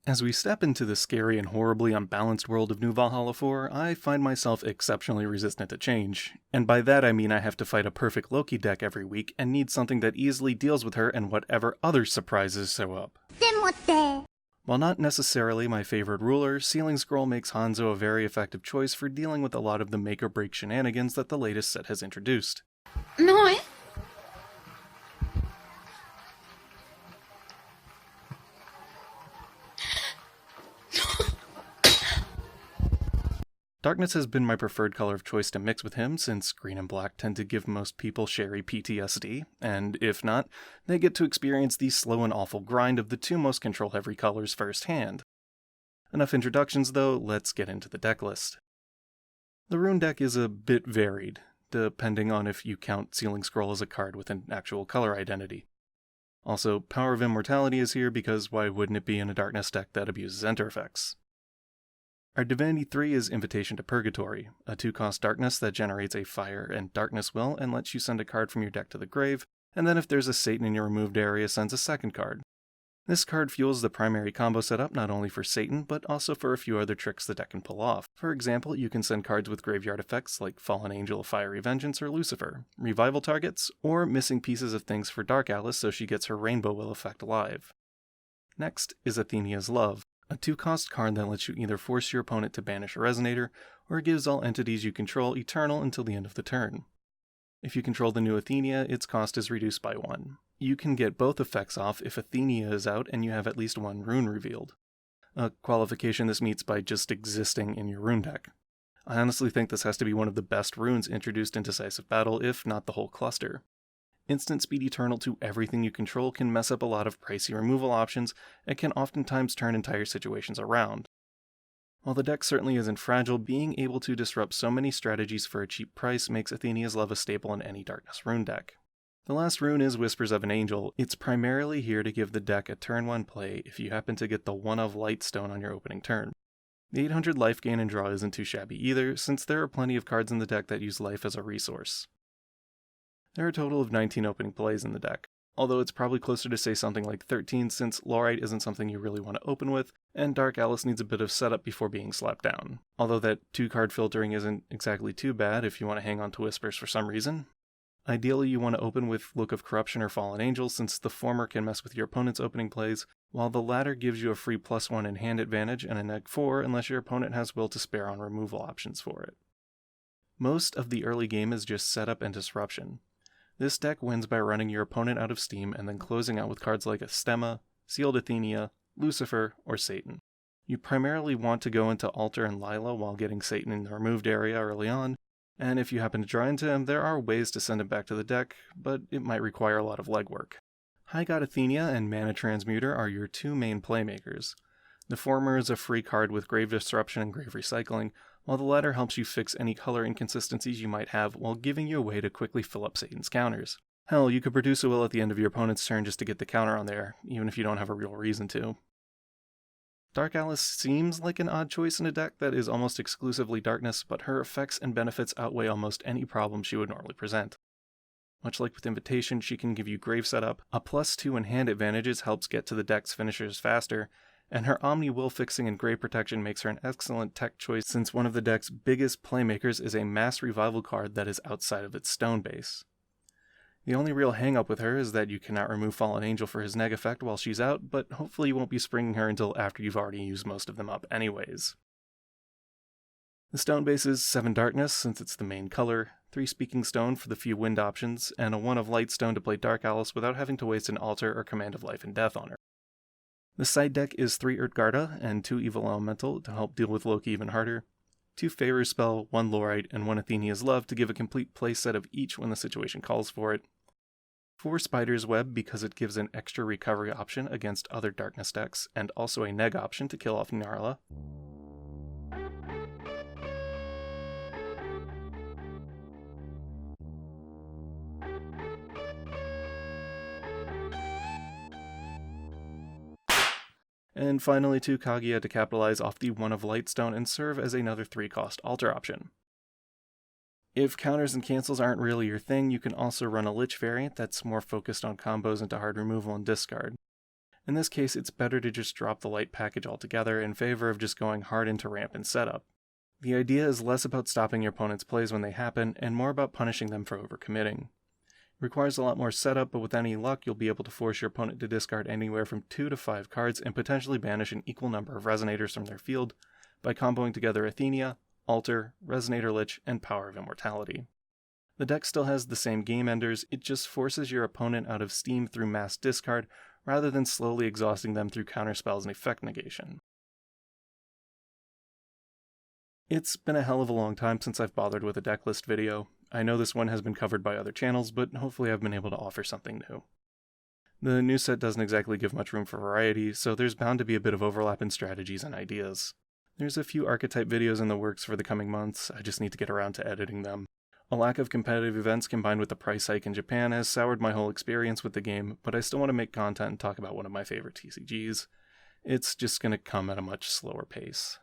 As we step into the scary and horribly unbalanced world of New Valhalla 4, I find myself exceptionally resistant to change. And by that I mean I have to fight a perfect Loki deck every week and need something that easily deals with her and whatever other surprises show up. While not necessarily my favorite ruler, Sealing Scroll makes Hanzo a very effective choice for dealing with a lot of the make-or-break shenanigans that the latest set has introduced. No, Darkness has been my preferred color of choice to mix with him, since green and black tend to give most people Sherry PTSD, and if not, they get to experience the slow and awful grind of the two most control-heavy colors firsthand. Enough introductions though, let's get into the deck list. The Rune deck is a bit varied, depending on if you count Sealing Scroll as a card with an actual color identity. Also, Power of Immortality is here because why wouldn't it be in a Darkness deck that abuses enter effects? Our Divinity 3 is Invitation to Purgatory, a 2-cost darkness that generates a Fire and Darkness Will and lets you send a card from your deck to the grave, and then if there's a Satan in your removed area, sends a second card. This card fuels the primary combo setup not only for Satan, but also for a few other tricks the deck can pull off. For example, you can send cards with graveyard effects like Fallen Angel of Fiery Vengeance or Lucifer, revival targets, or missing pieces of things for Dark Alice so she gets her Rainbow Will effect live. Next is Athenia's Love, a 2-cost card that lets you either force your opponent to banish a Resonator, or gives all entities you control Eternal until the end of the turn. If you control the new Athenia, its cost is reduced by 1. You can get both effects off if Athenia is out and you have at least one rune revealed. A qualification this meets by just existing in your rune deck. I honestly think this has to be one of the best runes introduced in Decisive Battle, if not the whole cluster. Instant Speed Eternal to everything you control can mess up a lot of pricey removal options and can oftentimes turn entire situations around. While the deck certainly isn't fragile, being able to disrupt so many strategies for a cheap price makes Athenia's Love a staple in any Darkness rune deck. The last rune is Whispers of an Angel. It's primarily here to give the deck a turn 1 play if you happen to get the 1 of Lightstone on your opening turn. The 800 life gain and draw isn't too shabby either, since there are plenty of cards in the deck that use life as a resource. There are a total of 19 opening plays in the deck, although it's probably closer to say something like 13 since Laurite isn't something you really want to open with, and Dark Alice needs a bit of setup before being slapped down. Although that 2-card filtering isn't exactly too bad if you want to hang on to Whispers for some reason. Ideally you want to open with Look of Corruption or Fallen Angel since the former can mess with your opponent's opening plays, while the latter gives you a free +1 in hand advantage and a -4 unless your opponent has will to spare on removal options for it. Most of the early game is just setup and disruption. This deck wins by running your opponent out of steam and then closing out with cards like Astema, Sealed Athenia, Lucifer, or Satan. You primarily want to go into Altar and Lila while getting Satan in the removed area early on, and if you happen to draw into him, there are ways to send him back to the deck, but it might require a lot of legwork. High God Athenia and Mana Transmuter are your two main playmakers. The former is a free card with Grave Disruption and Grave Recycling, while the latter helps you fix any color inconsistencies you might have while giving you a way to quickly fill up Satan's counters. Hell, you could produce a will at the end of your opponent's turn just to get the counter on there, even if you don't have a real reason to. Dark Alice seems like an odd choice in a deck that is almost exclusively darkness, but her effects and benefits outweigh almost any problem she would normally present. Much like with Invitation, she can give you Grave Setup, a +2 in hand advantages helps get to the deck's finishers faster, and her Omni Will Fixing and Grave Protection makes her an excellent tech choice since one of the deck's biggest playmakers is a mass revival card that is outside of its stone base. The only real hang-up with her is that you cannot remove Fallen Angel for his neg effect while she's out, but hopefully you won't be springing her until after you've already used most of them up anyways. The stone base is 7 darkness since it's the main color, 3 speaking stone for the few wind options, and a 1 of light stone to play Dark Alice without having to waste an altar or command of life and death on her. The side deck is 3 Urtgarda and 2 Evil Elemental to help deal with Loki even harder, 2 Favor Spell, 1 Laurite, and 1 Athenia's Love to give a complete playset of each when the situation calls for it, 4 Spider's Web because it gives an extra recovery option against other darkness decks, and also a neg option to kill off Gnarla, and finally 2 Kaguya to capitalize off the 1 of Lightstone and serve as another 3-cost altar option. If counters and cancels aren't really your thing, you can also run a Lich variant that's more focused on combos into hard removal and discard. In this case, it's better to just drop the light package altogether in favor of just going hard into ramp and setup. The idea is less about stopping your opponent's plays when they happen, and more about punishing them for overcommitting. It requires a lot more setup, but with any luck, you'll be able to force your opponent to discard anywhere from 2 to 5 cards and potentially banish an equal number of Resonators from their field by comboing together Athenia, Altar, Resonator Lich, and Power of Immortality. The deck still has the same game enders, it just forces your opponent out of steam through mass discard rather than slowly exhausting them through counterspells and effect negation. It's been a hell of a long time since I've bothered with a decklist video. I know this one has been covered by other channels, but hopefully I've been able to offer something new. The new set doesn't exactly give much room for variety, so there's bound to be a bit of overlap in strategies and ideas. There's a few archetype videos in the works for the coming months, I just need to get around to editing them. A lack of competitive events combined with the price hike in Japan has soured my whole experience with the game, but I still want to make content and talk about one of my favorite TCGs. It's just going to come at a much slower pace.